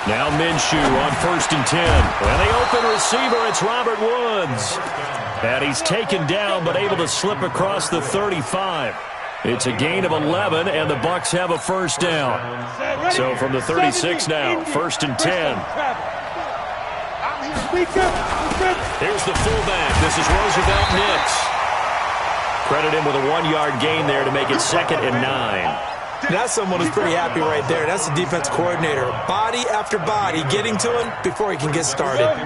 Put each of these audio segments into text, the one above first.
Now Minshew on 1st and 10. And the open receiver, it's Robert Woods. And he's taken down but able to slip across the 35. It's a gain of 11, and the Bucs have a first down. So from the 36 now, 1st and 10. Here's the fullback. This is Roosevelt Nix. Credit him with a 1-yard gain there to make it 2nd and 9. That's someone who's pretty happy right there. That's the defense coordinator. Body after body getting to him before he can get started. 18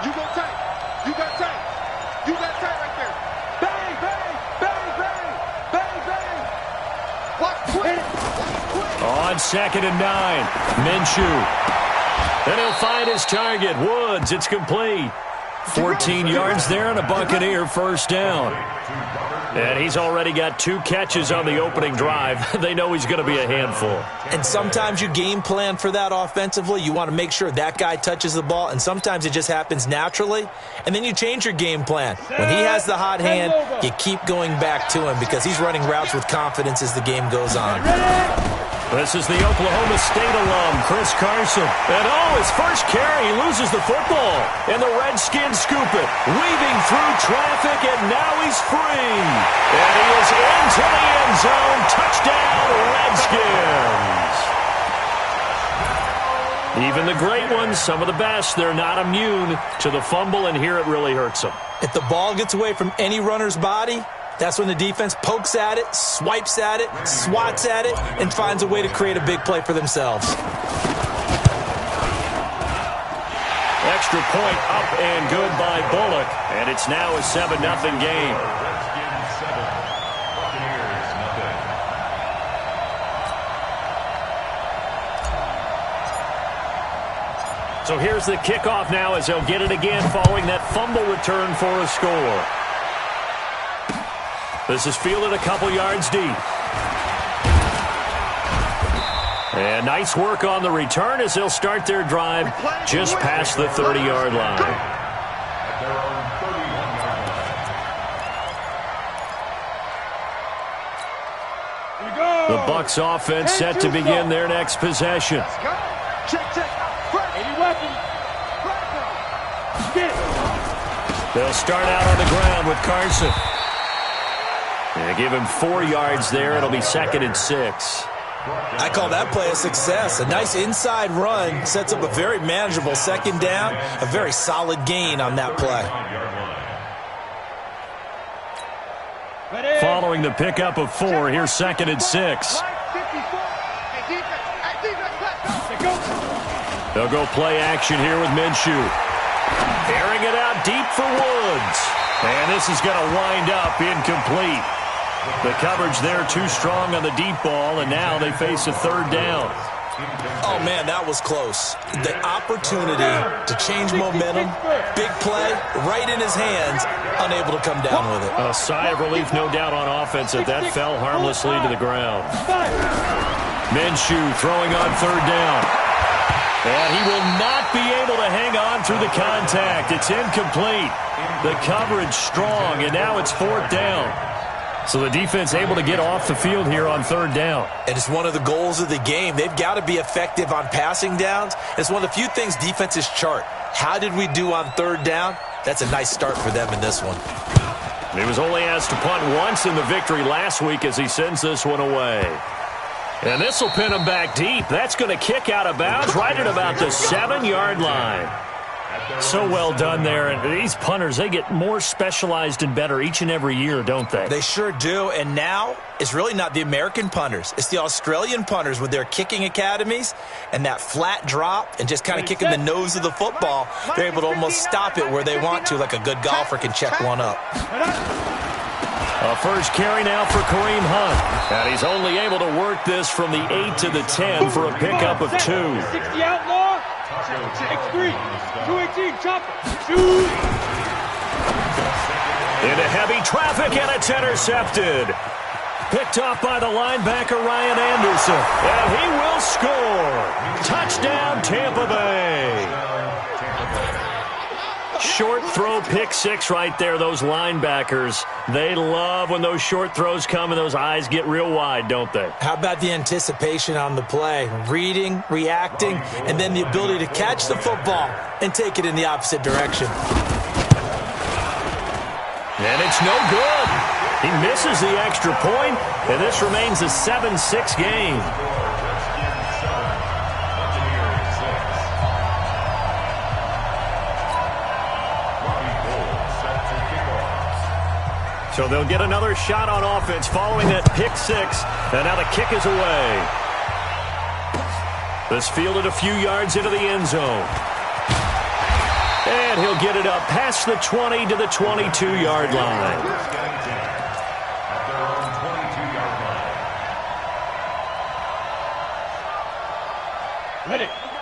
You go tight. You got tight. You got tight right there. Bang, bang, bang, bang, bang, bang. Watch quick. On 2nd and 9, Minshew. Then he'll find his target, Woods. It's complete. 14 yards there and a Buccaneer first down. And he's already got 2 catches on the opening drive. They know he's going to be a handful. And sometimes you game plan for that offensively. You want to make sure that guy touches the ball, and sometimes it just happens naturally. And then you change your game plan. When he has the hot hand, you keep going back to him because he's running routes with confidence as the game goes on. This is the Oklahoma State alum, Chris Carson. And his first carry, he loses the football. And the Redskins scoop it, weaving through traffic, and now he's free. And he is into the end zone. Touchdown, Redskins. Even the great ones, some of the best, they're not immune to the fumble, and here it really hurts them. If the ball gets away from any runner's body, that's when the defense pokes at it, swipes at it, swats at it, and finds a way to create a big play for themselves. Extra point up and good by Bullock. And it's now a 7-0 game. So here's the kickoff now as they'll get it again following that fumble return for a score. This is fielded a couple yards deep. And nice work on the return as they'll start their drive just past the 30-yard line. The Bucs offense set to begin their next possession. They'll start out on the ground with Carson. They give him 4 yards there. It'll be 2nd and 6. I call that play a success. A nice inside run sets up a very manageable 2nd down. A very solid gain on that play. Following the pickup of 4, here's 2nd and 6. They'll go play action here with Minshew. Airing it out deep for Woods. And this is going to wind up incomplete. The coverage there too strong on the deep ball, and now they face a 3rd down. Oh, man, that was close. The opportunity to change momentum, big play, right in his hands, unable to come down with it. A sigh of relief, no doubt, on offense that fell harmlessly to the ground. Minshew throwing on 3rd down. And he will not be able to hang on through the contact. It's incomplete. The coverage strong, and now it's 4th down. So the defense able to get off the field here on 3rd down. And it's one of the goals of the game. They've got to be effective on passing downs. It's one of the few things defenses chart. How did we do on 3rd down? That's a nice start for them in this one. He was only asked to punt once in the victory last week as he sends this one away. And this will pin him back deep. That's going to kick out of bounds right at about the 7-yard line. So well done there. And these punters, they get more specialized and better each and every year, don't they? They sure do. And now it's really not the American punters. It's the Australian punters with their kicking academies and that flat drop and just kind of kicking the nose of the football. They're able to almost stop it where they want to, like a good golfer can check one up. A first carry now for Kareem Hunt. And he's only able to work this from the 8 to the 10 for a pickup of 2. 60 outlaw. X3. 218 chopper. Shoot. Into heavy traffic, and it's intercepted. Picked off by the linebacker Ryan Anderson. And he will score. Touchdown, Tampa Bay. short throw pick six right there, those linebackers. They love when those short throws come and those eyes get real wide, don't they? How about the anticipation on the play? Reading, reacting, and then the ability to catch the football and take it in the opposite direction. And it's no good. He misses the extra point, and this remains a 7-6 game. So they'll get another shot on offense following that pick six, and now the kick is away. This fielded a few yards into the end zone. And he'll get it up past the 20 to the 22-yard line.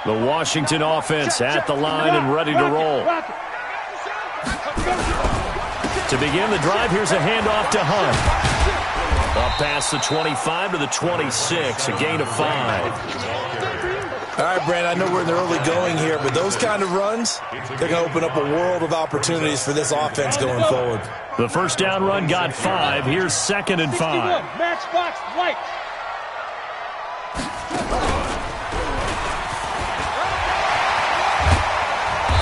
The Washington offense at the line and ready to roll. To begin the drive, here's a handoff to Hunt. Up past the 25 to the 26, a gain of 5. All right, Brandon, I know we're in the early going here, but those kind of runs, they're going to open up a world of opportunities for this offense going forward. The first down run got 5. Here's 2nd and 5. Matchbox white.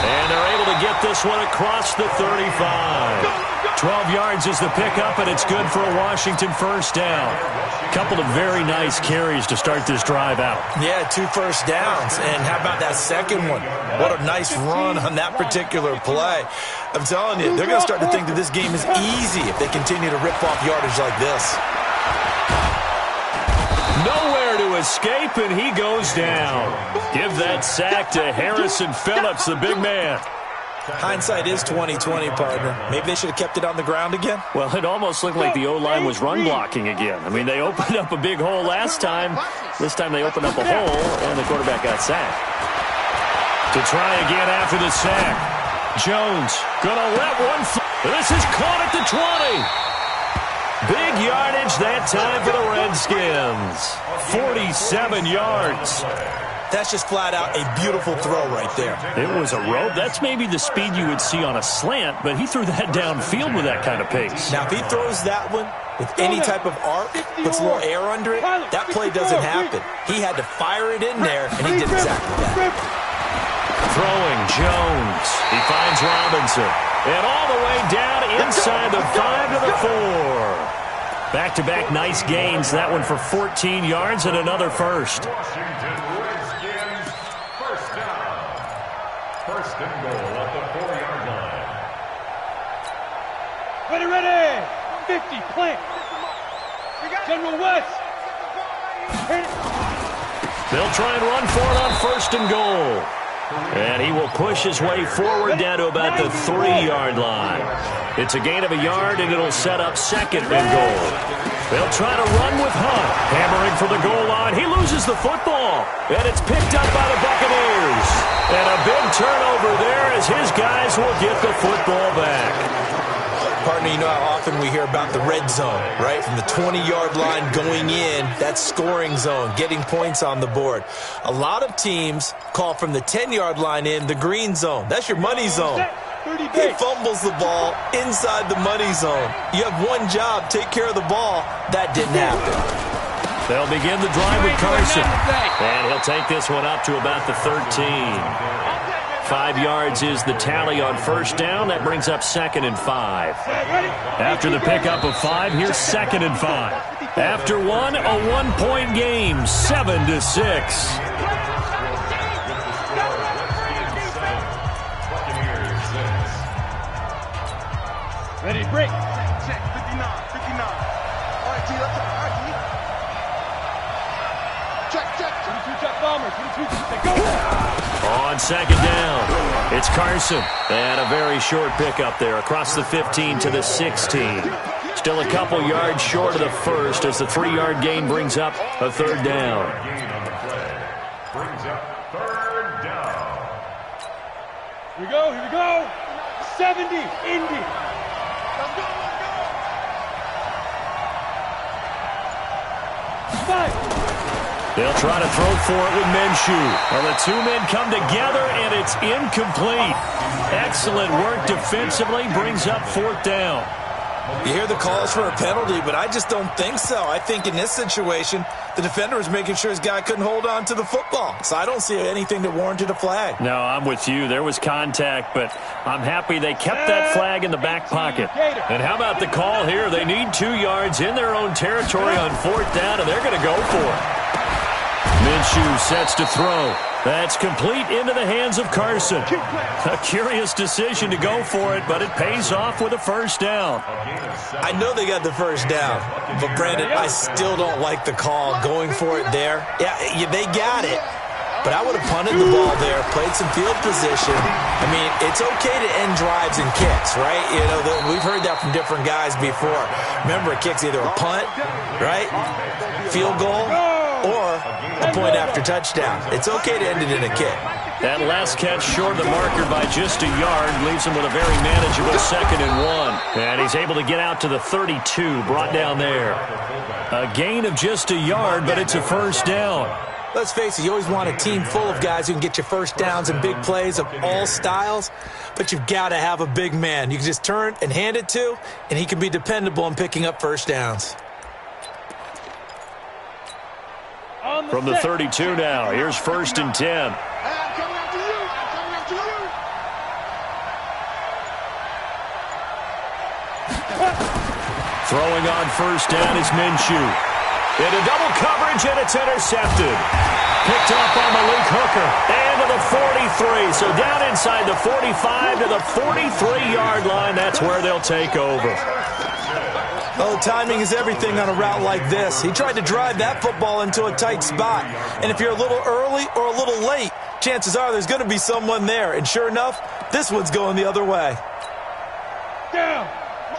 And they're able to get this one across the 35. 12 yards is the pickup, and it's good for a Washington first down. A couple of very nice carries to start this drive out. Yeah, 2 first downs. And how about that second one? What a nice run on that particular play. I'm telling you, they're going to start to think that this game is easy if they continue to rip off yardage like this. Nowhere to escape, and he goes down. Give that sack to Harrison Phillips, the big man. Hindsight is 20/20, partner. Maybe they should have kept it on the ground again. Well, it almost looked like the O-line was run blocking again. I mean, they opened up a big hole last time. This time they opened up a hole, and the quarterback got sacked. To try again after the sack. Jones gonna let one fly. This is caught at the 20. Big yardage that time for the Redskins. 47 yards. That's just flat out a beautiful throw right there. It was a rope. That's maybe the speed you would see on a slant, but he threw that downfield with that kind of pace. Now, if he throws that one with any type of arc, puts a little air under it, that play doesn't happen. He had to fire it in there, and he did exactly that. Throwing Jones. He finds Robinson. And all the way down inside the 5 to the 4. Back-to-back nice gains. That one for 14 yards and another first. First and goal at the 4-yard line. Ready. 50, plant. General West. They'll try and run for it on first and goal. And he will push his way forward down to about the 3-yard line. It's a gain of a yard, and it'll set up 2nd and goal. They'll try to run with Hunt. Hammering for the goal line. He loses the football. And it's picked up by the Buccaneers. And a big turnover there as his guys will get the football back. Partner, you know how often we hear about the red zone, right? From the 20-yard line going in, that's scoring zone, getting points on the board. A lot of teams call from the 10-yard line in the green zone. That's your money zone. He fumbles the ball inside the money zone. You have one job, take care of the ball. That didn't happen. They'll begin the drive with Carson. And he'll take this one up to about the 13. 5 yards is the tally on first down. That brings up 2nd and 5. After the pickup of 5, here's 2nd and 5. After one, a 1-point game, 7-6. Ready, break. Check, 59. All right, T, let's go. All right, T. Check. 22 check bomber. 22 check, go. On 2nd down, it's Carson. And a very short pickup there across the 15 to the 16. Still a couple yards short of the first as the 3-yard gain brings up a 3rd down. Brings up 3rd down. Here we go. 70, Indy. Let's go. 5. They'll try to throw for it with Minshew. Well, the 2 men come together, and it's incomplete. Excellent work defensively, brings up 4th down. You hear the calls for a penalty, but I just don't think so. I think in this situation, the defender was making sure his guy couldn't hold on to the football. So I don't see anything that warranted a flag. No, I'm with you. There was contact, but I'm happy they kept that flag in the back pocket. And how about the call here? They need 2 yards in their own territory on 4th down, and they're going to go for it. Minshew sets to throw. That's complete into the hands of Carson. A curious decision to go for it, but it pays off with a 1st down. I know they got the 1st down, but Brandon, I still don't like the call going for it there. Yeah, they got it, but I would have punted the ball there, played some field position. I mean, it's okay to end drives and kicks, right? You know, we've heard that from different guys before. Remember, a kick's either a punt, right, field goal, or a point after touchdown. It's okay to end it in a kick. That last catch short of the marker by just a yard leaves him with a very manageable 2nd and 1. And he's able to get out to the 32, brought down there. A gain of just a yard, but it's a 1st down. Let's face it, you always want a team full of guys who can get you 1st downs and big plays of all styles, but you've got to have a big man you can just turn and hand it to, and he can be dependable in picking up 1st downs. From the 32 now, here's 1st and 10. I'm coming after you. I'm coming after you. Throwing on 1st down is Minshew. Into double coverage, and it's intercepted. Picked up by Malik Hooker. And to the 43. So down inside the 45 to the 43-yard line. That's where they'll take over. Oh, timing is everything on a route like this. He tried to drive that football into a tight spot. And if you're a little early or a little late, chances are there's going to be someone there. And sure enough, this one's going the other way. Down.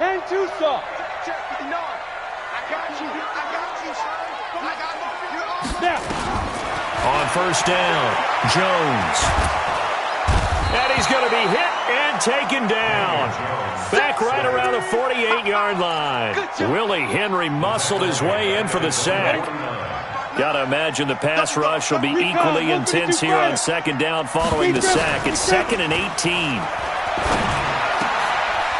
10-2 soft. No. I got you. I got you, son. I got you. Now. On 1st down, Jones. And he's going to be hit and taken down. Back right around the 48-yard line. Willie Henry muscled his way in for the sack. Got to imagine the pass rush will be equally intense here on 2nd down following the sack. It's 2nd and 18.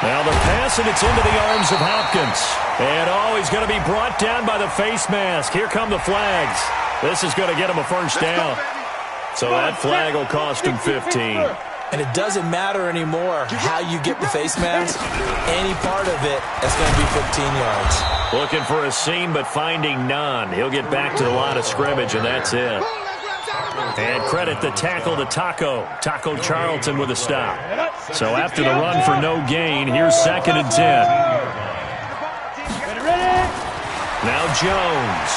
Now the pass, and it's into the arms of Hopkins. And he's going to be brought down by the face mask. Here come the flags. This is going to get him a 1st down. So that flag will cost him 15. And it doesn't matter anymore how you get the face mask. Any part of it, that's going to be 15 yards. Looking for a seam, but finding none. He'll get back to the line of scrimmage, and that's it. And credit the tackle to Taco Charlton with a stop. So after the run for no gain, here's 2nd and 10. Now Jones.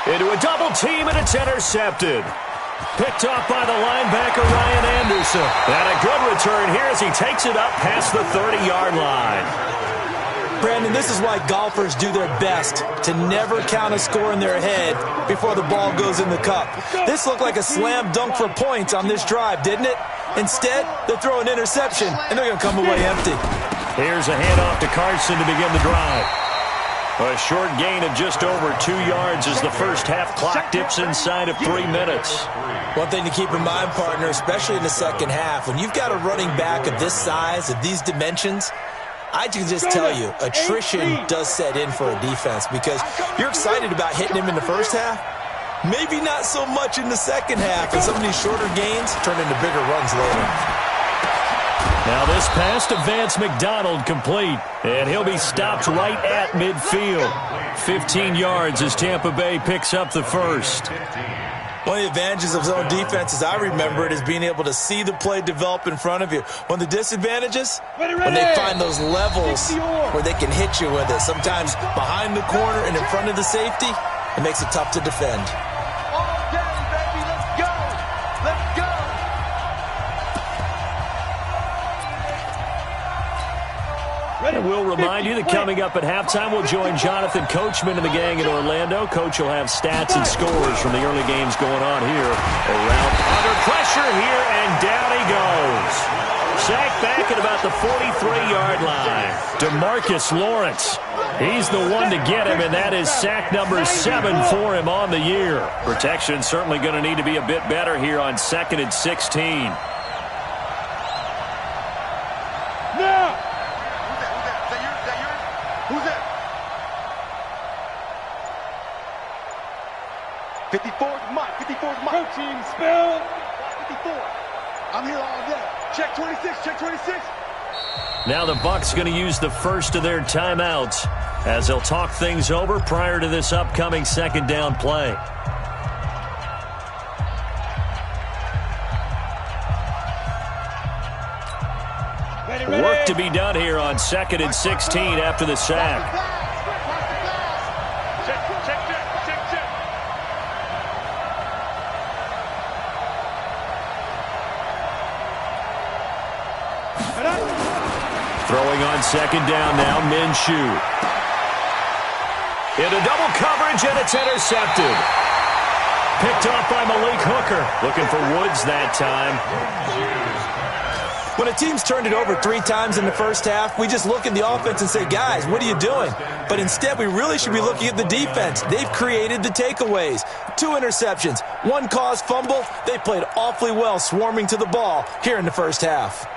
Into a double team, and it's intercepted. Picked off by the linebacker, Ryan Anderson. And a good return here as he takes it up past the 30-yard line. Brandon, this is why golfers do their best to never count a score in their head before the ball goes in the cup. This looked like a slam dunk for points on this drive, didn't it? Instead, they throw an interception, and they're going to come away empty. Here's a handoff to Carson to begin the drive. A short gain of just over 2 yards as the first half clock dips inside of 3 minutes. One thing to keep in mind, partner, especially in the second half, when you've got a running back of this size, of these dimensions, I can just tell you, attrition does set in for a defense because you're excited about hitting him in the first half. Maybe not so much in the second half, and some of these shorter gains turn into bigger runs later. Now this pass to Vance McDonald complete, and he'll be stopped right at midfield. 15 yards as Tampa Bay picks up the first. One of the advantages of zone defense, as I remember it, is being able to see the play develop in front of you. One of the disadvantages, when they find those levels where they can hit you with it, sometimes behind the corner and in front of the safety, it makes it tough to defend. All day, baby. Let's go. Let's go. And we'll remind you that coming up at halftime, we'll join Jonathan Coachman and the gang in Orlando. Coach will have stats and scores from the early games going on here. Around under pressure here, and down he goes. Sacked back at about the 43-yard line. DeMarcus Lawrence. He's the one to get him, and that is sack number 7 for him on the year. Protection certainly going to need to be a bit better here on 2nd and 16. 54 is my team spell. 54. I'm here all day. Check 26. Check 26. Now the Bucs going to use the first of their timeouts as they'll talk things over prior to this upcoming second down play. Work to be done here on 2nd and 16 after the sack. Throwing on second down now, Minshew. Into double coverage, and it's intercepted. Picked off by Malik Hooker. Looking for Woods that time. When a team's turned it over 3 times in the first half, we just look at the offense and say, guys, what are you doing? But instead, we really should be looking at the defense. They've created the takeaways. 2 interceptions, 1 caused fumble. They played awfully well swarming to the ball here in the first half.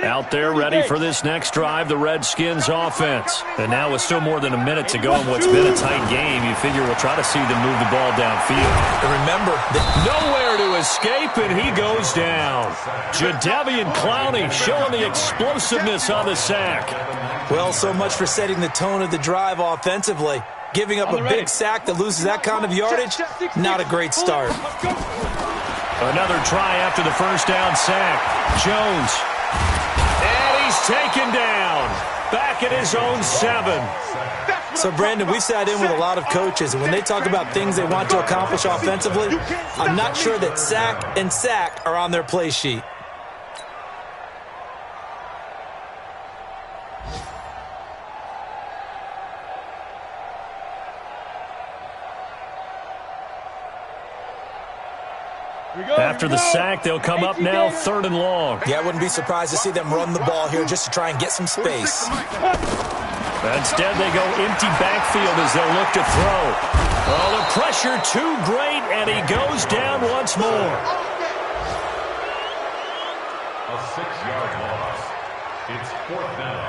Out there ready for this next drive, the Redskins offense. And now with still more than a minute to go in what's been a tight game, you figure we'll try to see them move the ball downfield. And remember, nowhere to escape, and he goes down. Jadeveon Clowney showing the explosiveness on the sack. Well, so much for setting the tone of the drive offensively. Giving up a big sack that loses that kind of yardage, not a great start. Another try after the first down sack. Jones. And he's taken down. Back at his own 7. So, Brandon, we've sat in with a lot of coaches, and when they talk about things they want to accomplish offensively, I'm not sure that sack and sack are on their play sheet. After the sack, they'll come up now 3rd and long. Yeah, I wouldn't be surprised to see them run the ball here just to try and get some space. Instead, they go empty backfield as they'll look to throw. Oh, the pressure too great, and he goes down once more. A 6-yard loss. It's 4th down.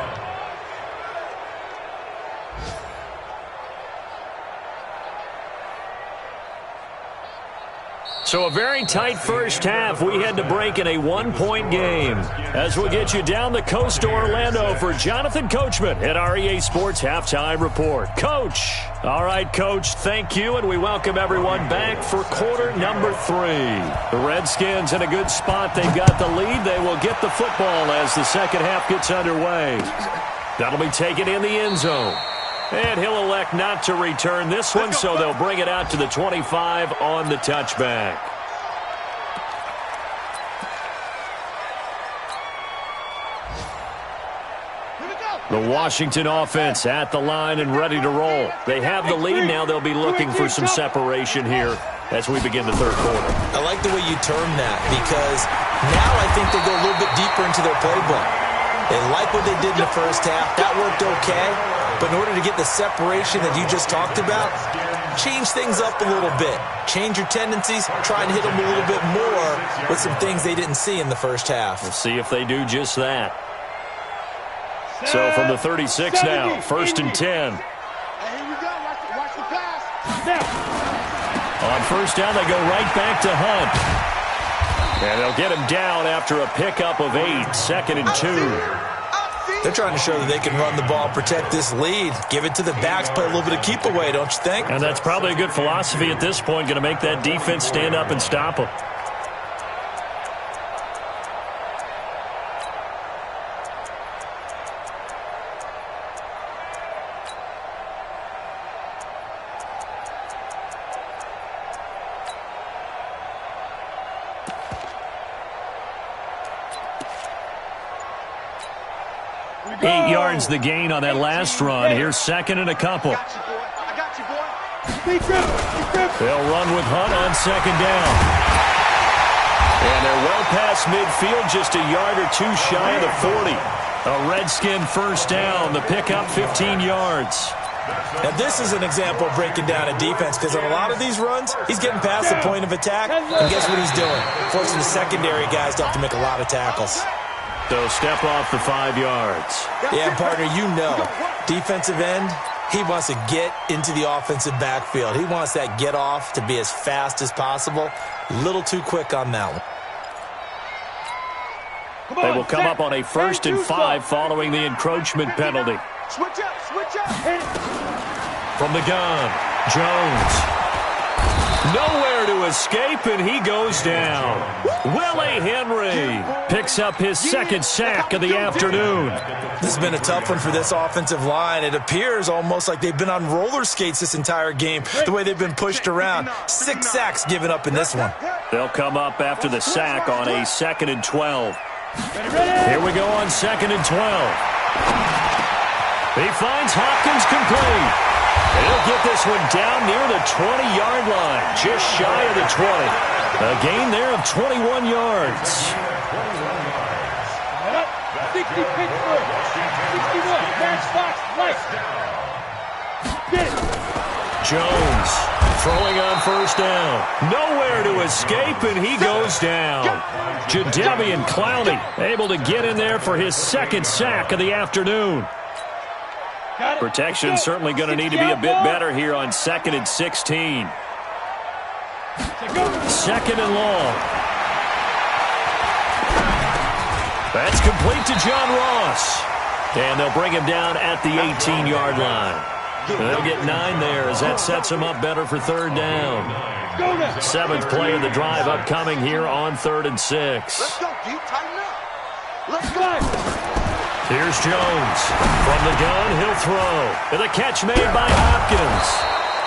So a very tight first half. We had to break in a 1-point game. As we'll get you down the coast to Orlando for Jonathan Coachman at our EA Sports Halftime Report. Coach. All right, Coach, thank you, and we welcome everyone back for quarter number 3. The Redskins in a good spot. They've got the lead. They will get the football as the second half gets underway. That'll be taken in the end zone. And he'll elect not to return this one, so they'll bring it out to the 25 on the touchback. The Washington offense at the line and ready to roll. They have the lead now. They'll be looking for some separation here as we begin the third quarter. I like the way you term that because now I think they go a little bit deeper into their playbook. They like what they did in the first half. That worked okay. But in order to get the separation that you just talked about, change things up a little bit. Change your tendencies. Try and hit them a little bit more with some things they didn't see in the first half. We'll see if they do just that. So from the 36 now, 1st and 10. Hey, here we go. Watch the pass. Now. On first down, they go right back to Hunt. And they'll get him down after a pickup of 8, 2nd and 2. They're trying to show that they can run the ball, protect this lead, give it to the backs, play a little bit of keep away, don't you think? And that's probably a good philosophy at this point, going to make that defense stand up and stop them. The gain on that last run. Here's 2nd and a couple. I got you, boy. They'll run with Hunt on 2nd down. And they're well past midfield, just a yard or 2 shy of the 40. A Redskin first down. The pickup 15 yards. Now, this is an example of breaking down a defense because on a lot of these runs, he's getting past the point of attack, and guess what he's doing? Forcing the secondary guys to have to make a lot of tackles. So step off the 5 yards. Yeah, partner, you know. Defensive end, He wants to get into the offensive backfield. He wants that get off to be as fast as possible. A little too quick on that one. They will come up on a 1st and 5 following the encroachment penalty. Switch up, switch up. From the gun, Jones. Nowhere to escape, and he goes down. Willie Henry picks up his 2nd sack of the afternoon. This has been a tough one for this offensive line. It appears almost like they've been on roller skates this entire game, the way they've been pushed around. 6 sacks given up in this one. They'll come up after the sack on a 2nd and 12. Here we go on 2nd and 12. He finds Hopkins complete. He'll get this one down near the 20-yard line, just shy of the 20. A gain there of 21 yards. 60 Pittsburgh. 61. Match box right. Get it. Jones throwing on 1st down. Nowhere to escape, and he goes down. Jadeveon Clowney able to get in there for his 2nd sack of the afternoon. Protection certainly going to need to be a bit better here on 2nd and 16. 2nd and long. That's complete to John Ross. And they'll bring him down at the 18-yard line. They'll get 9 there as that sets him up better for 3rd down. 7th play of the drive upcoming here on 3rd and 6. Let's go, D. Tighten up. Let's go. Here's Jones. From the gun, he'll throw. And the catch made by Hopkins.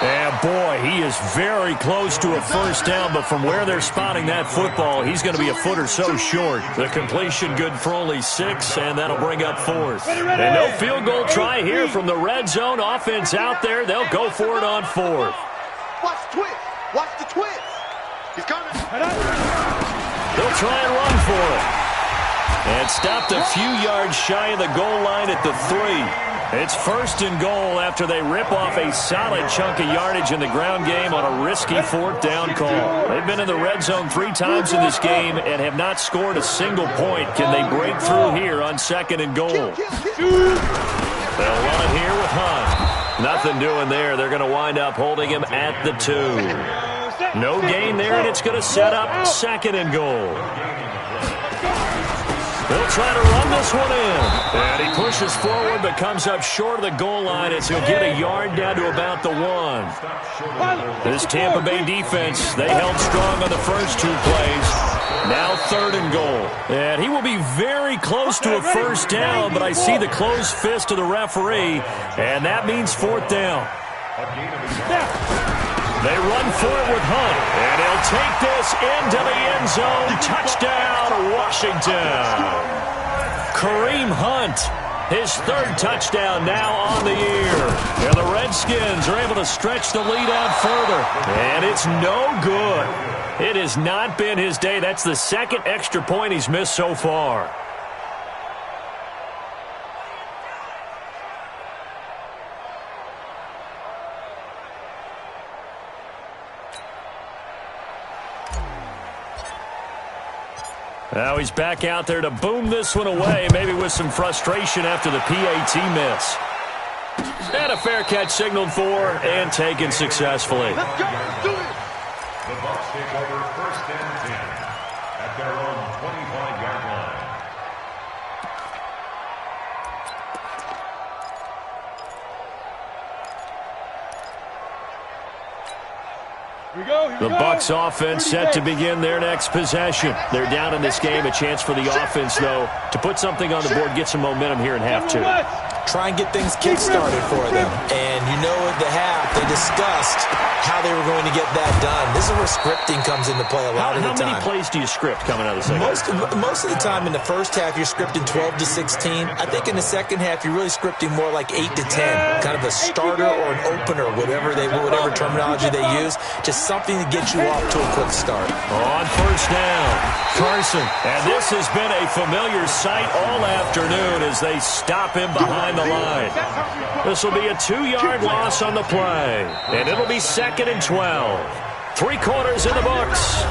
And boy, he is very close to a 1st down, but from where they're spotting that football, he's going to be a foot or so short. The completion good for only 6, and that'll bring up 4th. And no field goal try here from the red zone offense out there. They'll go for it on 4th. Watch the twist. Watch the twist. He's coming. They'll try and run for it. And stopped a few yards shy of the goal line at the 3. It's 1st and goal after they rip off a solid chunk of yardage in the ground game on a risky 4th down call. They've been in the red zone 3 times in this game and have not scored a single point. Can they break through here on 2nd and goal? They'll run it here with Hunt. Nothing doing there. They're going to wind up holding him at the 2. No gain there, and it's going to set up 2nd and goal. They'll try to run this one in. And he pushes forward but comes up short of the goal line as he'll get a yard down to about the 1. This Tampa Bay defense, they held strong on the first 2 plays. Now 3rd and goal. And he will be very close to a 1st down, but I see the closed fist of the referee, and that means 4th down. They run for it with Hunt, and he'll take this into the end zone. Touchdown, Washington. Kareem Hunt, his 3rd touchdown now on the year. And the Redskins are able to stretch the lead out further, and it's no good. It has not been his day. That's the 2nd extra point he's missed so far. Now he's back out there to boom this one away, maybe with some frustration after the PAT miss. And a fair catch signaled for and taken successfully. Let's go. Let's do it. The Bucs take over 1st and 10 at their own 25-yard line. The Bucs offense set to begin their next possession. They're down in this game. A chance for the offense, though, to put something on the board, get some momentum here in half 2. Try and get things kick-started for them. And you know at the half, they discussed how they were going to get that done. This is where scripting comes into play a lot of the time. How many plays do you script coming out of the second half? Most of the time in the first half, you're scripting 12 to 16. I think in the second half, you're really scripting more like 8 to 10. Kind of a starter or an opener, whatever terminology they use. Just something to get you off to a quick start. On 1st down, Carson. And this has been a familiar sight all afternoon as they stop him behind the line. This will be a 2-yard loss on the play. And it'll be 2nd and 12. 3 quarters in the books.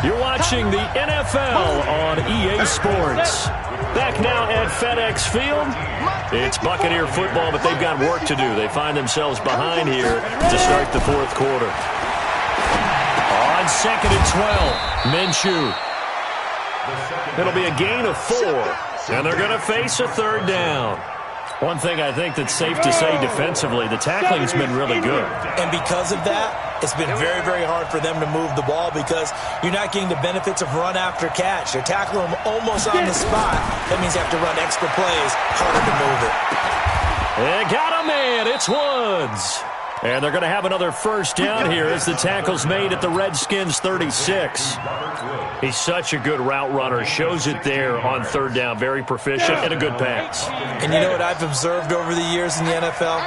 You're watching the NFL on EA Sports. Back now at FedEx Field. It's Buccaneer football, but they've got work to do. They find themselves behind here to start the fourth quarter. On 2nd and 12, Minshew. It'll be a gain of 4, and they're going to face a third down. One thing I think that's safe to say defensively, the tackling's been really good. And because of that, it's been very, very hard for them to move the ball because you're not getting the benefits of run after catch. They're tackling them almost on the spot. That means you have to run extra plays, harder to move it. They got a man. It's Woods. And they're going to have another first down here as the tackle's made at the Redskins' 36. He's such a good route runner. Shows it there on third down. Very proficient and a good pass. And you know what I've observed over the years in the NFL?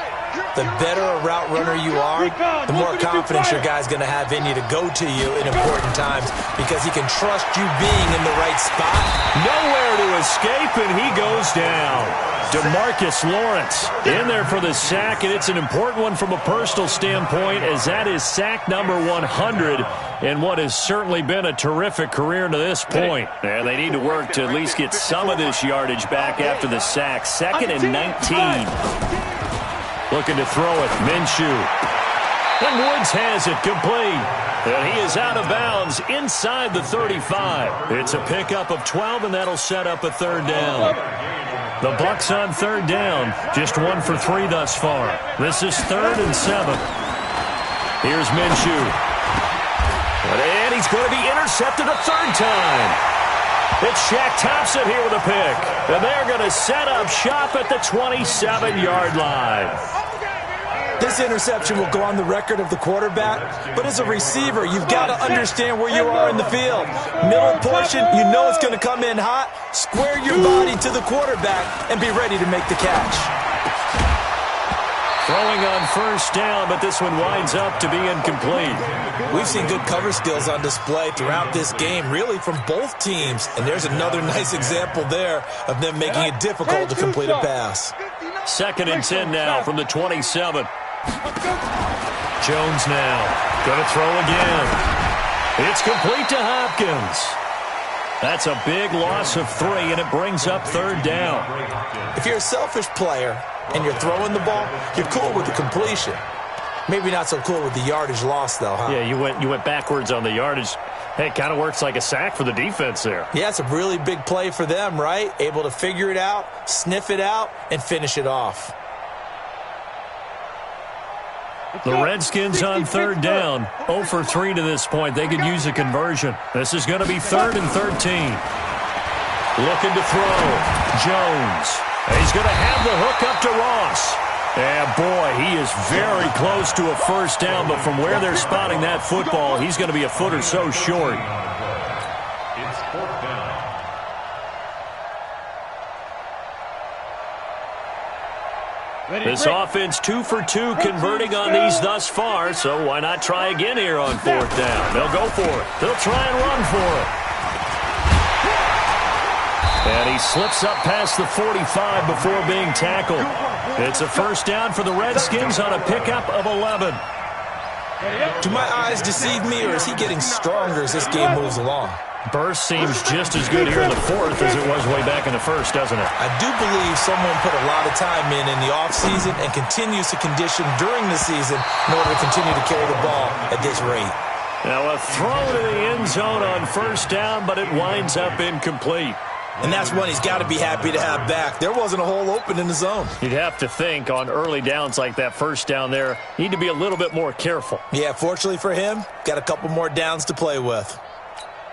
The better a route runner you are, the more confidence your guy's going to have in you to go to you in important times because he can trust you being in the right spot. Nowhere to escape, and he goes down. DeMarcus Lawrence in there for the sack, and it's an important one from a personal standpoint as that is sack number 100 in what has certainly been a terrific career to this point. And they need to work to at least get some of this yardage back after the sack. 2nd and 19. Looking to throw it, Minshew. And Woods has it complete. And he is out of bounds inside the 35. It's a pickup of 12, and that'll set up a third down. The Bucs on third down, just 1 for 3 thus far. This is 3rd and 7. Here's Minshew. And he's going to be intercepted a third time. It's Shaq Thompson here with a pick. And they're going to set up shop at the 27-yard line. This interception will go on the record of the quarterback, but as a receiver, you've got to understand where you are in the field. Middle portion, you know it's going to come in hot. Square your body to the quarterback and be ready to make the catch. Throwing on first down, but this one winds up to be incomplete. We've seen good cover skills on display throughout this game, really from both teams. And there's another nice example there of them making it difficult to complete a pass. 2nd and 10 now from the 27. Jones now going to throw again. It's complete to Hopkins. That's a big loss of 3, and it brings up third down. If you're a selfish player and you're throwing the ball, you're cool with the completion. Maybe not so cool with the yardage loss, though, huh? Yeah, you went backwards on the yardage. Hey, it kind of works like a sack for the defense there. Yeah, it's a really big play for them, right? Able to figure it out, sniff it out, and finish it off. The Redskins on third down, 0 for 3 to this point. They could use a conversion. This is going to be 3rd and 13. Looking to throw. Jones. He's going to have the hook up to Ross. And boy, he is very close to a first down, but from where they're spotting that football, he's going to be a foot or so short. It's 4th down. This offense 2 for 2 converting on these thus far, so why not try again here on 4th down? They'll go for it. They'll try and run for it. And he slips up past the 45 before being tackled. It's a first down for the Redskins on a pickup of 11. Do my eyes deceive me, or is he getting stronger as this game moves along? Burst seems just as good here in the 4th as it was way back in the 1st, doesn't it? I do believe someone put a lot of time in the offseason and continues to condition during the season in order to continue to carry the ball at this rate. Now a throw to the end zone on first down, but it winds up incomplete. And that's one he's got to be happy to have back. There wasn't a hole open in the zone. You'd have to think on early downs like that first down there, need to be a little bit more careful. Yeah, fortunately for him, got a couple more downs to play with.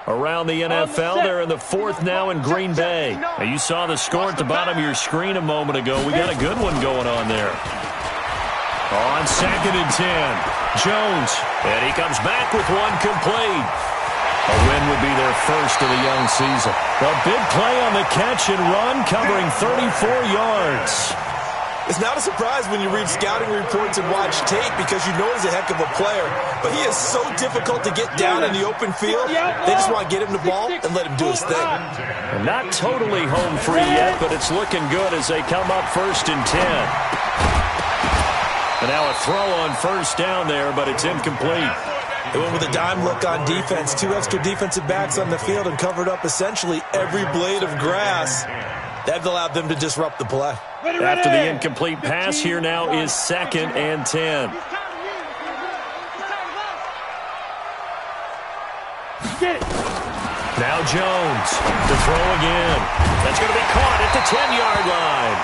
Around the NFL, they're in the 4th now in Green Bay. Now, you saw the score at the bottom of your screen a moment ago. We got a good one going on there. On 2nd and 10, Jones, and he comes back with one complete. A win would be their first of the young season. A big play on the catch and run, covering 34 yards. It's not a surprise when you read scouting reports and watch tape because you know he's a heck of a player. But he is so difficult to get down in the open field. They just want to get him the ball and let him do his thing. Not totally home free yet, but it's looking good as they come up 1st and 10. And now a throw on first down there, but it's incomplete. They went with a dime look on defense. 2 extra defensive backs on the field and covered up essentially every blade of grass. That allowed them to disrupt the play. After the incomplete pass, here now is 2nd and 10. Now Jones to throw again. That's going to be caught at the 10-yard line.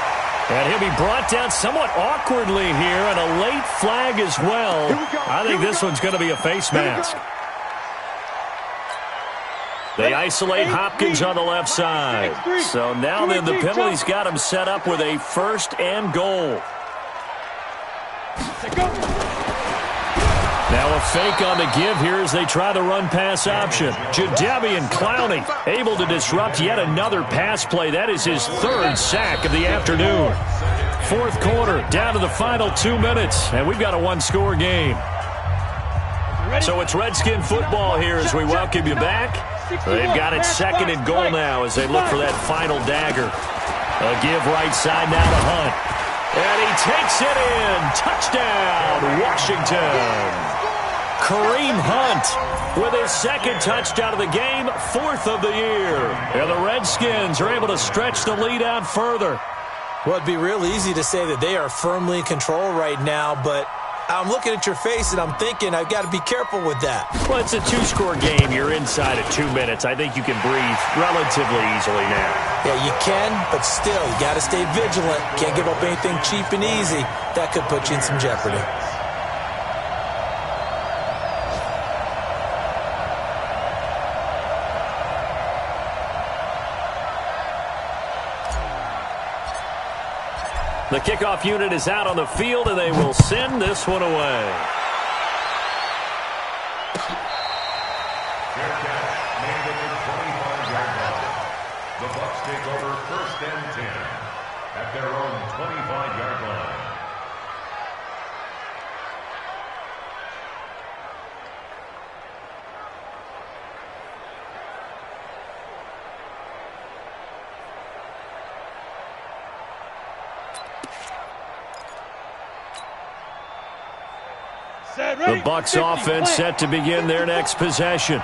And he'll be brought down somewhat awkwardly here, and a late flag as well. I think this one's going to be a face mask. They isolate Hopkins on the left side. So now then the penalty's got him set up with a 1st and goal. Now a fake on the give here as they try the run-pass option. Jadeveon Clowney able to disrupt yet another pass play. That is his 3rd sack of the afternoon. 4th quarter, down to the final 2 minutes, and we've got a 1-score game. So it's Redskin football here as we welcome you back. They've got it 2nd and goal now as they look for that final dagger. A give right side now to Hunt. And he takes it in. Touchdown, Washington. Kareem Hunt with his 2nd touchdown of the game, 4th of the year. And the Redskins are able to stretch the lead out further. Well, it'd be real easy to say that they are firmly in control right now, but I'm looking at your face and I'm thinking I've got to be careful with that. Well, it's a 2-score game. You're inside of 2 minutes. I think you can breathe relatively easily now. Yeah, you can, but still, you got to stay vigilant. Can't give up anything cheap and easy. That could put you in some jeopardy. The kickoff unit is out on the field, and they will send this one away. Fair catch made at the 25-yard line. The Bucs take over 1st and 10 at their own 25-yard line. The Bucs offense set to begin their next possession.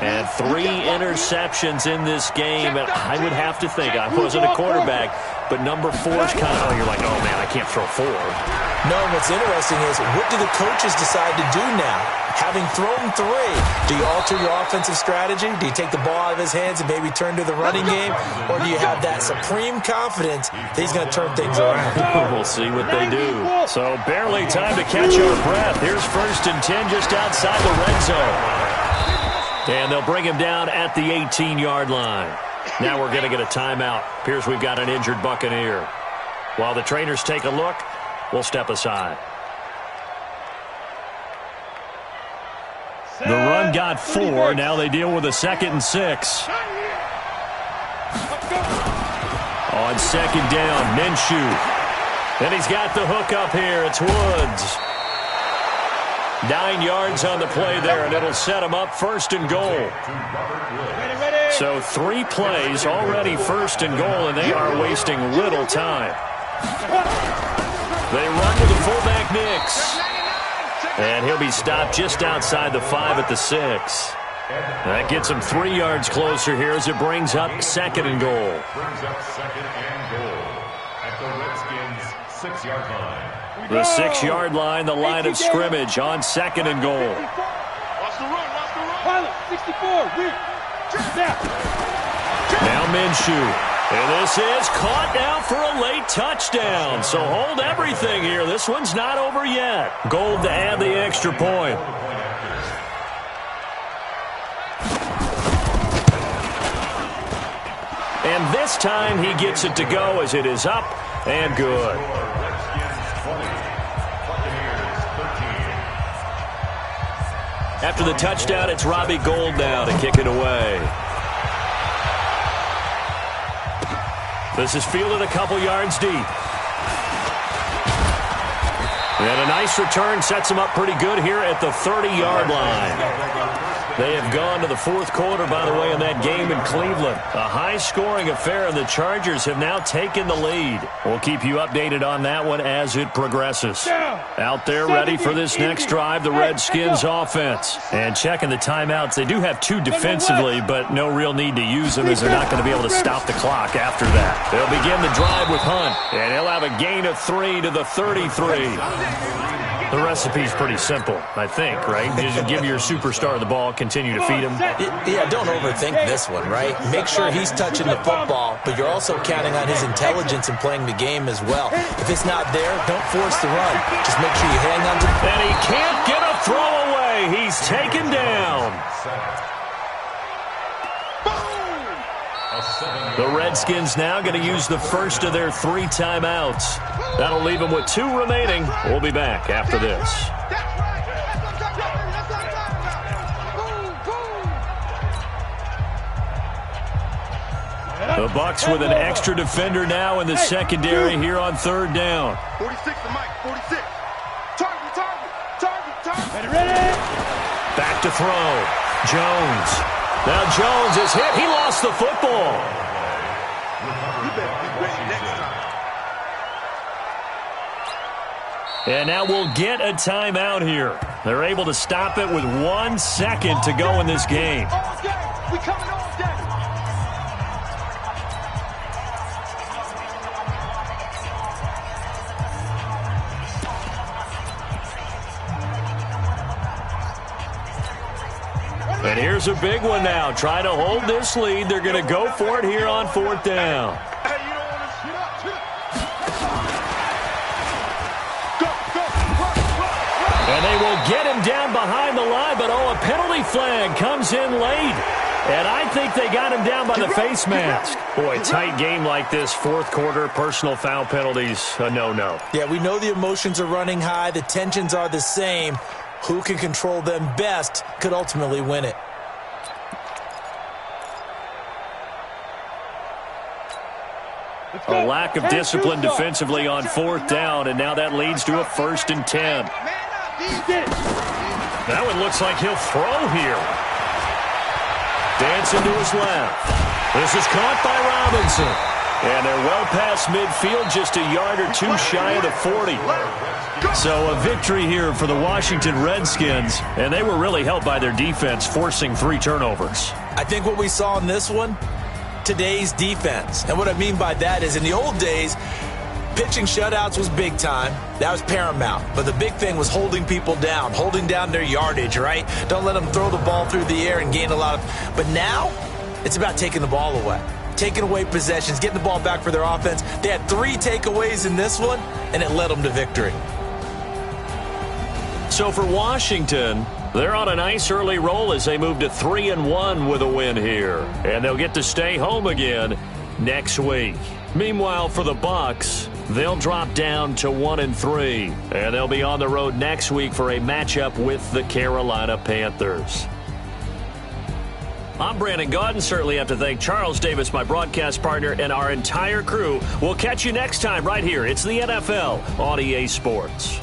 And 3 interceptions in this game. And I would have to think, I wasn't a quarterback, but number 4 is kind of, you're like, oh, man, I can't throw 4. No, what's interesting is, what do the coaches decide to do now? Having thrown 3, do you alter your offensive strategy? Do you take the ball out of his hands and maybe turn to the running game? Or do you have that supreme confidence that he's going to turn things around? We'll see what they do. So barely time to catch our breath. Here's 1st and 10 just outside the red zone. And they'll bring him down at the 18-yard line. Now we're going to get a timeout. Appears we've got an injured Buccaneer. While the trainers take a look, we'll step aside. The run got 4. Now they deal with a 2nd and 6. On 2nd down, Minshew. And he's got the hook up here. It's Woods. 9 yards on the play there, and it'll set him up 1st and goal. So 3 plays already 1st and goal, and they are wasting little time. They run to the fullback Nix. And he'll be stopped just outside the 5 at the 6. That gets him 3 yards closer here as it brings up 2nd and goal. Brings up 2nd and goal at the Redskins' 6-yard line. The 6-yard line, the line of scrimmage on 2nd and goal. Watch the run, watch the run. Pilot, 64, weird. Now Minshew. And this is caught now for a late touchdown. So hold everything here. This one's not over yet. Gold to add the extra point. And this time he gets it to go as it is up and good. After the touchdown, it's Robbie Gould now to kick it away. This is fielded a couple yards deep. And a nice return sets him up pretty good here at the 30-yard line. They have gone to the fourth quarter, by the way, in that game in Cleveland. A high-scoring affair, and the Chargers have now taken the lead. We'll keep you updated on that one as it progresses. Out there ready for this next drive, the Redskins offense. And checking the timeouts, they do have 2 defensively, but no real need to use them as they're not going to be able to stop the clock after that. They'll begin the drive with Hunt, and he'll have a gain of 3 to the 33. The recipe's pretty simple, I think, right? Just give your superstar the ball, continue to feed him. Yeah, don't overthink this one, right? Make sure he's touching the football, but you're also counting on his intelligence in playing the game as well. If it's not there, don't force the run. Just make sure you hang on to it. And he can't get a throw away. He's taken down. The Redskins now going to use the first of their 3 timeouts. That'll leave them with 2 remaining. We'll be back after this. The Bucs with an extra defender now in the secondary here on 3rd down. 46 to Mike, 46. Target. Ready. Back to throw. Jones. Now Jones is hit. He lost the football. You better be ready next time. And now we'll get a timeout here. They're able to stop it with 1 second to go in this game. All day. We coming all day. And here's a big one now. Trying to hold this lead. They're going to go for it here on 4th down. Hey, you don't want to shit up. Go. And they will get him down behind the line, but a penalty flag comes in late. And I think they got him down by the face mask. Boy, tight game like this, 4th quarter, personal foul penalties, a no-no. Yeah, we know the emotions are running high. The tensions are the same. Who can control them best could ultimately win it. A lack of discipline defensively on 4th down, and now that leads to a 1st and 10. That one looks like he'll throw here. Dancing to his left. This is caught by Robinson. And they're well past midfield, just a yard or 2 shy of the 40. So a victory here for the Washington Redskins, and they were really helped by their defense, forcing 3 turnovers. I think what we saw in this one, today's defense. And what I mean by that is in the old days, pitching shutouts was big time. That was paramount. But the big thing was holding people down, holding down their yardage, right? Don't let them throw the ball through the air and gain a lot of... But now, it's about taking the ball away. Taking away possessions, getting the ball back for their offense. They had 3 takeaways in this one, and it led them to victory. So for Washington, they're on a nice early roll as they move to 3-1 with a win here. And they'll get to stay home again next week. Meanwhile, for the Bucs, they'll drop down to 1-3. And they'll be on the road next week for a matchup with the Carolina Panthers. I'm Brandon Gaudin. Certainly have to thank Charles Davis, my broadcast partner, and our entire crew. We'll catch you next time right here. It's the NFL on EA Sports.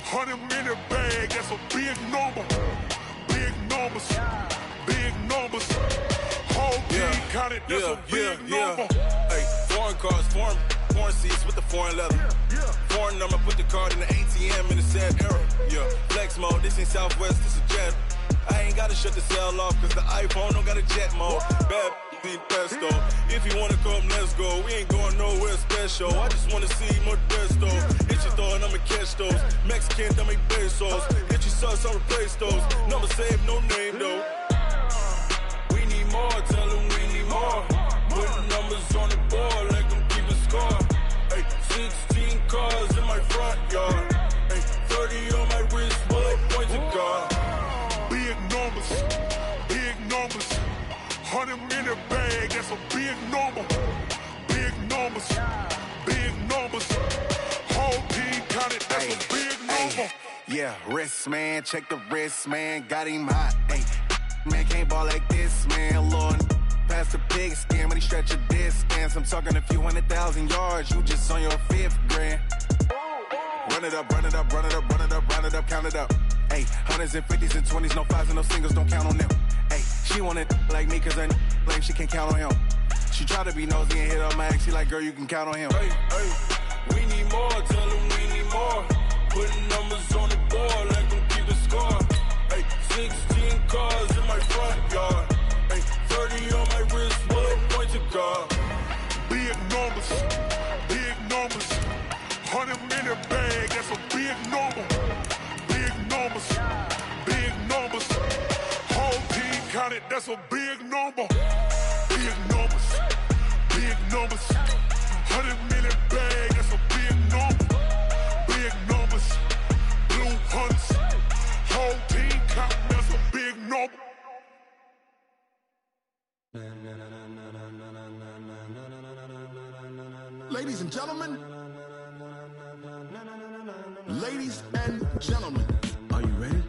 100-minute bag, that's a big number. Big numbers, big numbers. Whole team counted, that's a big number. Hey, foreign cars, foreign seats with the foreign leather. Foreign number, put the card in the ATM in the sad era. Flex mode, this ain't Southwest, this is jet. I ain't gotta shut the cell off, cause the iPhone don't got a jet mode. Bad need pesto. If you wanna come, let's go. We ain't going nowhere special. I just wanna see Modesto. Hit your throw and I'ma catch those. Mexican, that make pesos. Hit your sauce, I'll replace those. Number saved, no name though. We need more, tell them we need more. Putting numbers on the board, like them keep a score. Hey, 16 cars in my front yard. Hey, 30 on my wrist, bullet points of God. Big numbers, big numbers. 100-minute bag, that's a big number. Big numbers, big numbers. Whole team counted, that's a big number. Yeah, wrist man, check the wrist man, got him hot. Ay, man can't ball like this, man. Lord, past the pig skin, when he stretch a distance. I'm talking a few 100,000 yards, you just on your 5th grand. Run it up, run it up, run it up, run it up, run it up, count it up. Ay, 100s and 50s and 20s, no 5s and no singles, don't count on them. Ay, she want it like me, cause her lame, she can't count on him. She try to be nosy and hit up my ex, she like, girl, you can count on him. Hey, hey, we need more, tell them we need more. Putting numbers on the board, like them keep a score. Hey, 16 cars in my front yard. Hey, 30 on my wrist, bullet points of God. Big numbers, big numbers. 100-minute bag, that's a big number. Big numbers, big numbers. Whole team counted, that's a big number. Big numbers, big numbers. 100-minute bag, that's a big number. Big numbers, blue hunts. Whole team counting, that's a big number. Ladies and gentlemen, ladies and gentlemen, are you ready?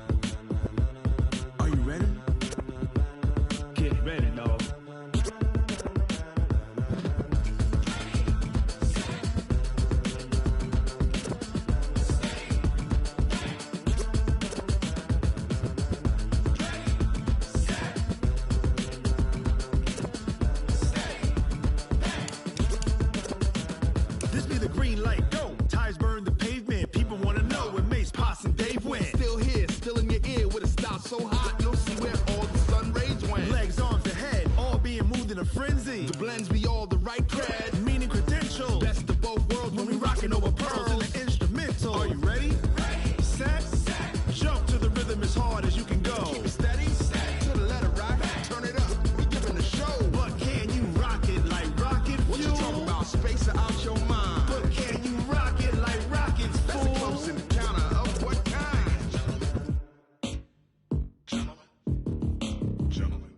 Are you ready? Get ready, dog. This be the green light, go. Tires burn the pavement. People wanna know where Mace, Poss, and Dave went. Still here, still in your ear with a style so hot, you'll see where all the sun rays went. Legs, arms, and head, all being moved in a frenzy. The blends be all the right cred, meaning credentials. Best of both worlds when we rockin' over pearls in the instrumental. Are you ready? Ready. Set. Jump to the rhythm as hard as you can go. Keep it steady. To the letter right. Turn it up. We giving the show. But can you rock it like rocket fuel? What you talking about? Space or out your mind? But can you rock it like rockets, fool? That's a close encounter of what kind? Gentlemen.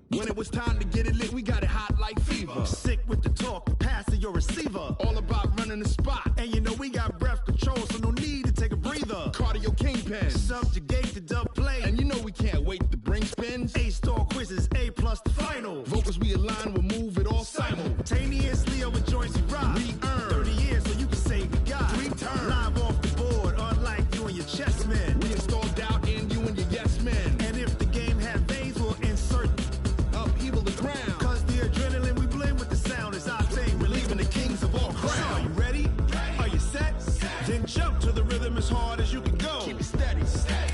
When it was time to get it lit, we got it hot like fever. Sick with the talk, pass to your receiver. All about running the spot. And you know we got breath control, so no need to take a breather. Cardio kingpin, subjugate the dub play. And you know we can't wait to bring spins. A-star quizzes, A+ the final. Vocals we align, we'll move it all simultaneously over joints we rock. We earn 30 years, so you can say we got 3 turns. Live off the board, unlike you and your chess men. We install doubt in you and your yes men. And if the game had veins, we'll insert upheaval the ground. Cause the adrenaline we blend with the sound is our thing. Relieving the kings of all crowns. So are you ready? Are you set? Then jump to the rhythm as hard as you can go. Keep it steady.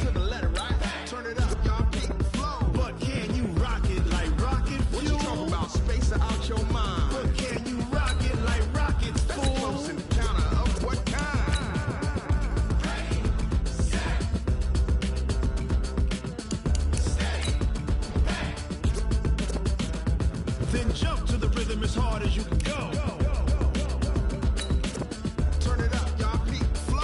To the letter right. Turn it up, y'all keep the flow. But can you rock it like rocket fuel? What you talking about? Space or out your mind? But can you rock it like rockets, fool? That's a close encounter of what kind? Ready, set, steady, back. Then jump to the rhythm as hard as you can go. Turn it up, y'all keep the flow.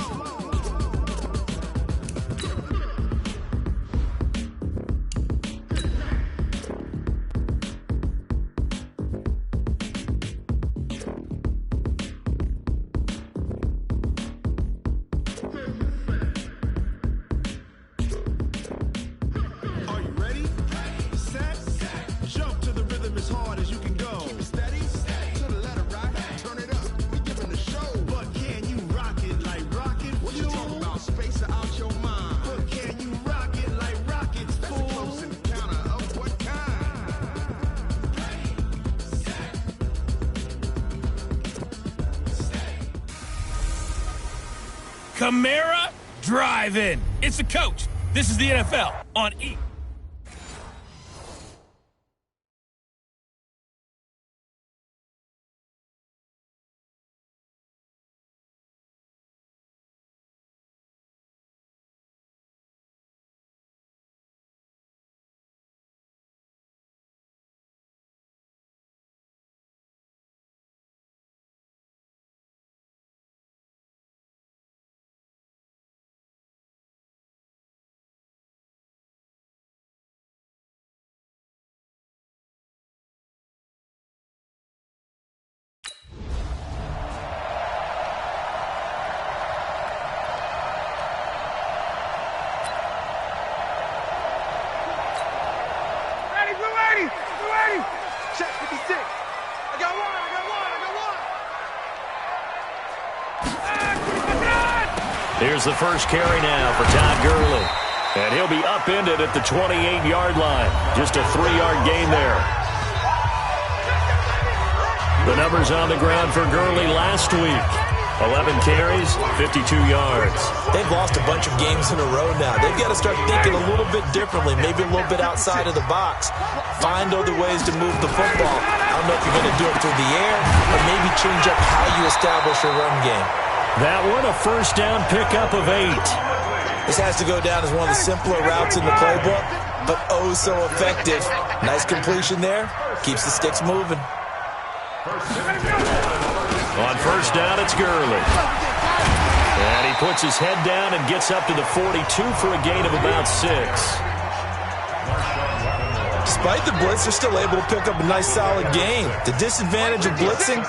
Are you ready? Set. Jump to the rhythm as hard as you can go. Keep it steady. To the letter right. Kamara, drive in. It's the coach. This is the NFL on E! Check 56. I got one. Here's the first carry now for Todd Gurley. And he'll be upended at the 28-yard line. Just a 3-yard gain there. The numbers on the ground for Gurley last week. 11 carries, 52 yards. They've lost a bunch of games in a row now. They've got to start thinking a little bit differently, maybe a little bit outside of the box. Find other ways to move the football. I don't know if you're going to do it through the air or maybe change up how you establish your run game. That one, a first down pickup of 8. This has to go down as one of the simpler routes in the playbook, but oh so effective. Nice completion there. Keeps the sticks moving. On first down, it's Gurley. And he puts his head down and gets up to the 42 for a gain of about 6. Despite the blitz, they're still able to pick up a nice, solid gain. The disadvantage of blitzing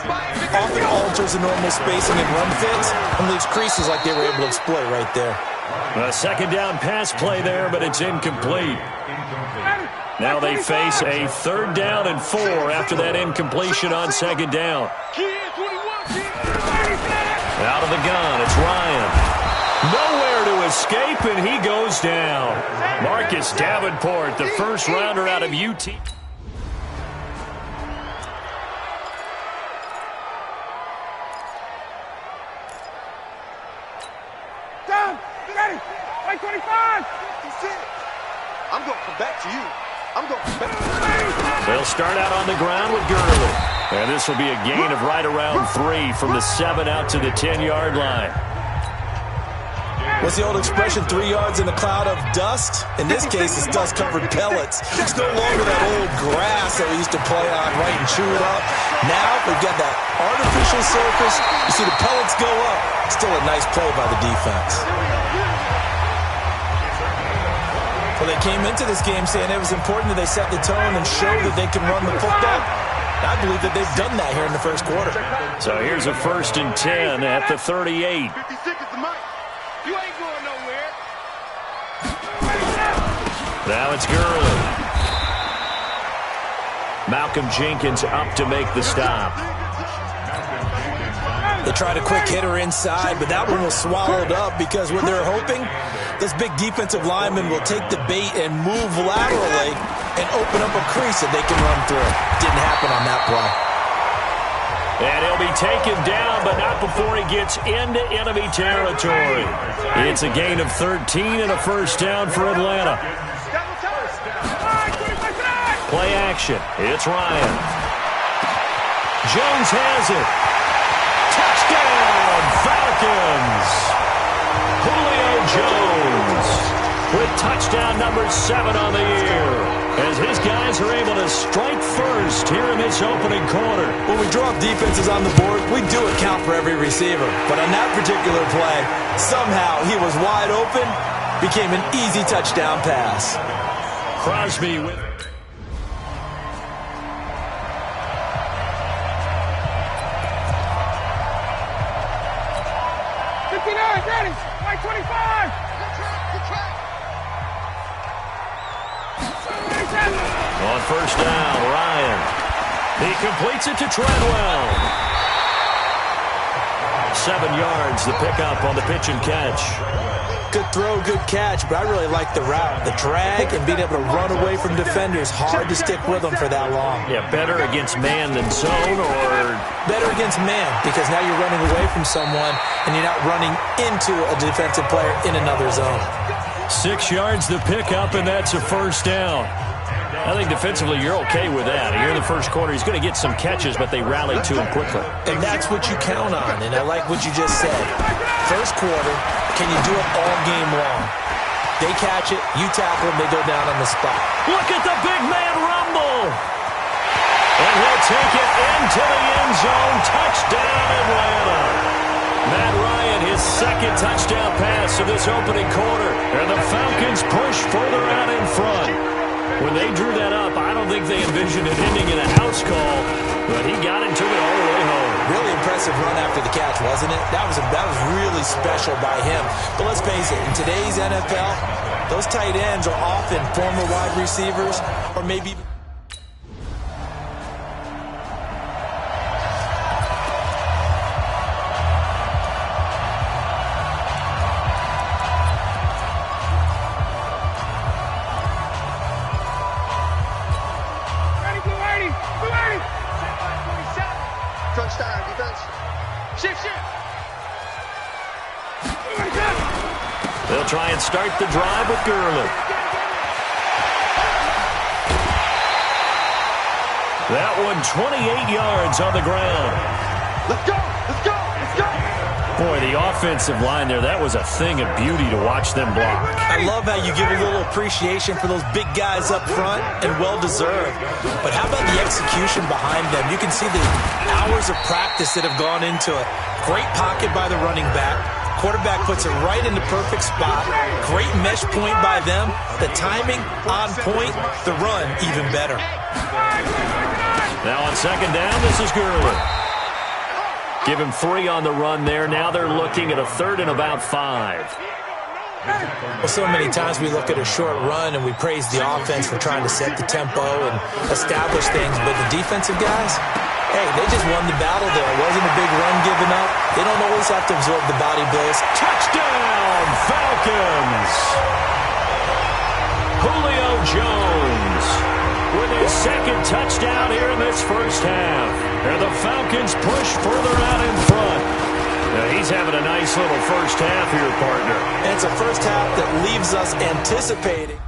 often alters the normal spacing and run fits and leaves creases like they were able to exploit right there. A second down pass play there, but it's incomplete. Now they face a 3rd down and 4 after that incompletion on 2nd down. Out of the gun, it's Ryan. Nowhere to escape, and he goes down. Marcus Davenport, the first rounder out of UT. Down, ready, right 25. I'm going to come back to you. They'll start out on the ground with Gurley. And this will be a gain of right around 3 from the 7 out to the 10-yard line. What's the old expression, 3 yards in a cloud of dust? In this case, it's dust-covered pellets. It's no longer that old grass that we used to play on, right, and chew it up. Now we've got that artificial surface. You see the pellets go up. Still a nice play by the defense. Well, they came into this game saying it was important that they set the tone and show that they can run the football. I believe that they've done that here in the first quarter. So here's a 1st and 10 at the 38. 56 is the mic. You ain't going nowhere. Now it's Gurley. Malcolm Jenkins up to make the stop. They tried a quick hitter inside, but that one was swallowed up because what they're hoping, this big defensive lineman will take the bait and move laterally and open up a crease that they can run through. Didn't happen on that play. And he'll be taken down, but not before he gets into enemy territory. It's a gain of 13 and a first down for Atlanta. Play action. It's Ryan. Jones has it. Touchdown, Falcons! Julio Jones with touchdown number 7 on the year, as his guys are able to strike first here in this opening quarter. When we drop defenses on the board, we do account for every receiver. But on that particular play, somehow he was wide open, became an easy touchdown pass. Crosby with... Ready, right 25. On first down, Ryan. He completes it to Treadwell. 7 yards, the pickup on the pitch and catch. Good throw, good catch, but I really like the route. The drag and being able to run away from defenders, hard to stick with them for that long. Yeah, better against man than zone, or? Better against man, because now you're running away from someone and you're not running into a defensive player in another zone. 6 yards the pickup, and that's a first down. I think defensively you're okay with that. Here in the first quarter, he's going to get some catches, but they rallied to him quickly. And that's what you count on, and I like what you just said. First quarter, can you do it all game long? They catch it, you tackle them, they go down on the spot. Look at the big man rumble. And he'll take it into the end zone. Touchdown, Atlanta. Matt Ryan, his second touchdown pass of this opening quarter. And the Falcons push further out in front. When they drew that up, I don't think they envisioned it ending in a house call, but he got it and took it all the way home. Really impressive run after the catch, wasn't it? That was really special by him. But let's face it, in today's NFL, those tight ends are often former wide receivers or maybe... They'll try and start the drive with Gurley. That one 28 yards on the ground. Let's go! Let's go! Let's go! Boy, the offensive line there, that was a thing of beauty to watch them block. I love how you give a little appreciation for those big guys up front, and well-deserved. But how about the execution behind them? You can see the hours of practice that have gone into it. Great pocket by the running back. Quarterback puts it right in the perfect spot. Great mesh point by them. The timing on point. The run even better. Now on second down, this is Gurley. Give him 3 on the run there. Now they're looking at a third and about 5. Well, so many times we look at a short run and we praise the offense for trying to set the tempo and establish things. But the defensive guys, hey, they just won the battle there. It wasn't a big run given up. They don't always have to absorb the body blows. Touchdown, Falcons! Julio Jones with his second touchdown here in this first half. And the Falcons push further out in front. Now he's having a nice little first half here, partner. And it's a first half that leaves us anticipating.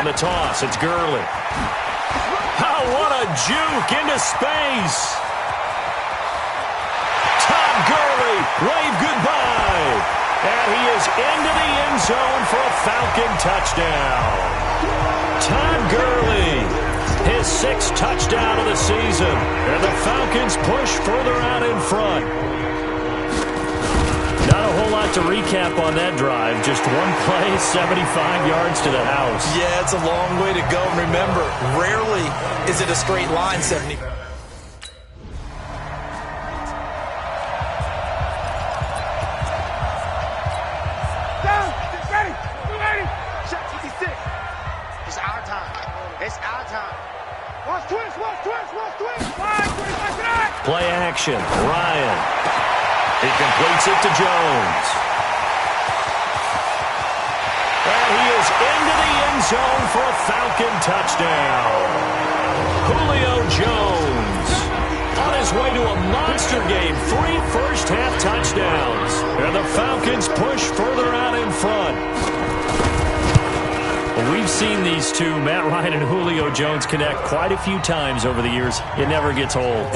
On the toss, it's Gurley. Oh, what a juke into space. Todd Gurley, wave goodbye. And he is into the end zone for a Falcon touchdown. Todd Gurley, his 6th touchdown of the season. And the Falcons push further out in front. Not a whole lot to recap on that drive. Just one play, 75 yards to the house. Yeah, it's a long way to go. Remember, rarely is it a straight line, 70. Down! Get ready! Get ready! Shot 56. It's our time. It's our time. Watch twist, watch twist, watch twist. 5, 25, Play action. Ryan. He completes it to Jones. And he is into the end zone for a Falcon touchdown. Julio Jones on his way to a monster game. 3 first-half touchdowns. And the Falcons push further out in front. Well, we've seen these two, Matt Ryan and Julio Jones, connect quite a few times over the years. It never gets old.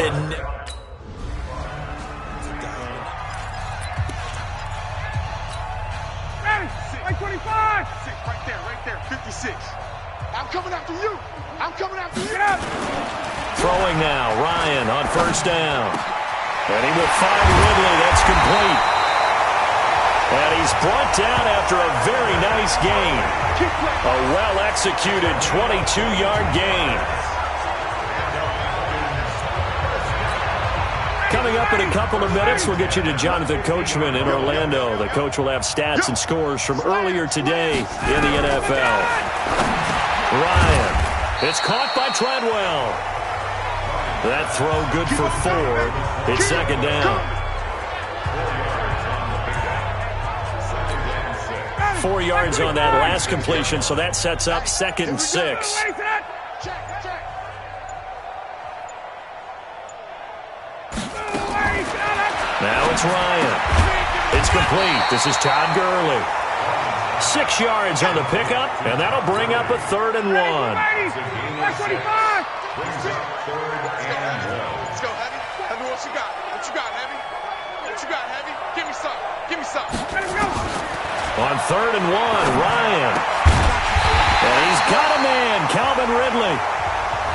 I'm coming after you. I'm coming after you. Throwing now, Ryan on first down. And he will find Ridley. That's complete. And he's brought down after a very nice gain. A well-executed 22-yard gain. Coming up in a couple of minutes, we'll get you to Jonathan Coachman in Orlando. The coach will have stats and scores from earlier today in the NFL. Ryan. It's caught by Treadwell. That throw good for 4. It's second down. 4 yards on that last completion, so that sets up 2nd and 6. Now it's Ryan. It's complete. This is Todd Gurley. 6 yards on the pickup, and that'll bring up a 3rd and 1. Let's go, Heavy. Heavy, what you got? What you got, Heavy? What you got, Heavy? Give me some. Give me some. On 3rd and 1, Ryan. And he's got a man, Calvin Ridley.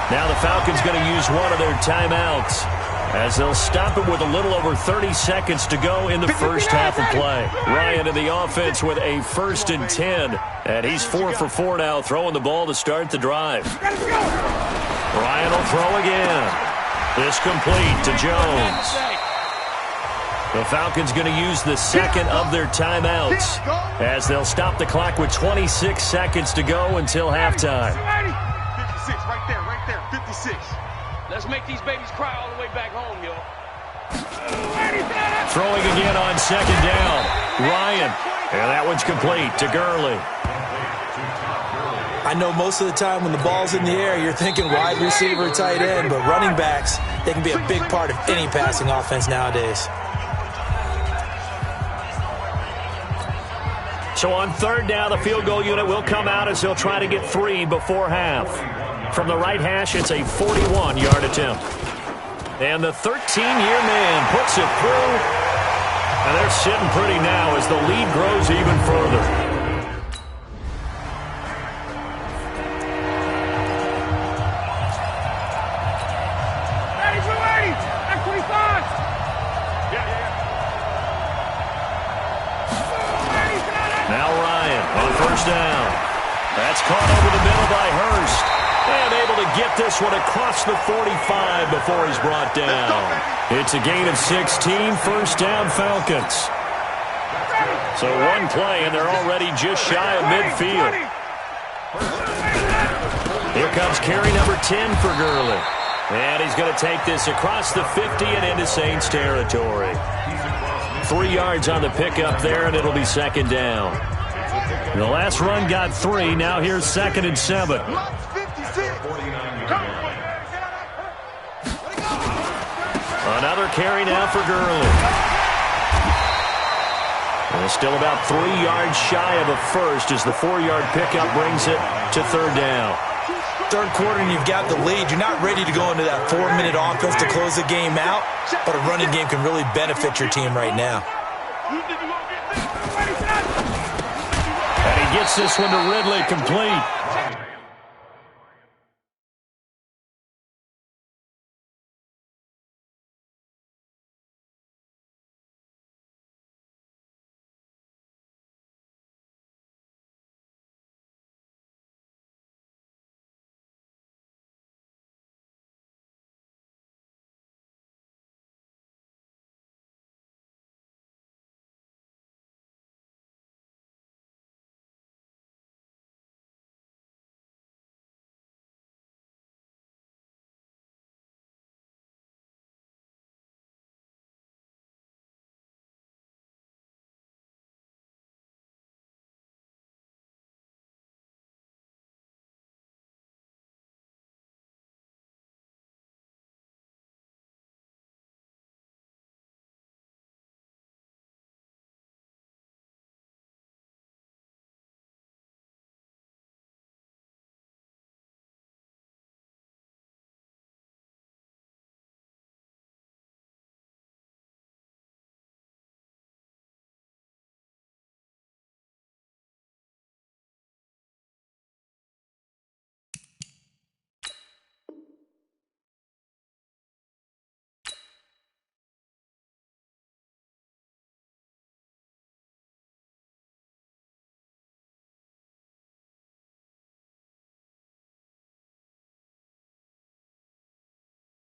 Now the Falcons going to use one of their timeouts as they'll stop it with a little over 30 seconds to go in the first half of play. Ryan in the offense with a 1st and 10. And he's 4 for 4 now, throwing the ball to start the drive. Ryan will throw again. This complete to Jones. The Falcons going to use the 2nd of their timeouts as they'll stop the clock with 26 seconds to go until halftime. 56, right there, 56. Let's make these babies cry all the way back home, yo. Throwing again on 2nd down. Ryan. And that one's complete to Gurley. I know most of the time when the ball's in the air, you're thinking wide receiver, tight end, but running backs, they can be a big part of any passing offense nowadays. So on 3rd down, the field goal unit will come out as they'll try to get 3 before half. From the right hash, it's a 41-yard attempt. And the 13-year man puts it through. And they're sitting pretty now as the lead grows even further. Now Ryan on 1st down. That's caught over the middle by Hurst. And able to get this one across the 45 before he's brought down. It's a gain of 16, 1st down Falcons. So one play, and they're already just shy of midfield. Here comes carry number 10 for Gurley. And he's going to take this across the 50 and into Saints territory. 3 yards on the pickup there, and it'll be 2nd down. The last run got 3. Now here's 2nd and 7. Another carry now for Gurley. And still about 3 yards shy of a first as the 4-yard pickup brings it to 3rd down. 3rd quarter and you've got the lead. You're not ready to go into that 4-minute offense to close the game out, but a running game can really benefit your team right now. And he gets this one to Ridley complete.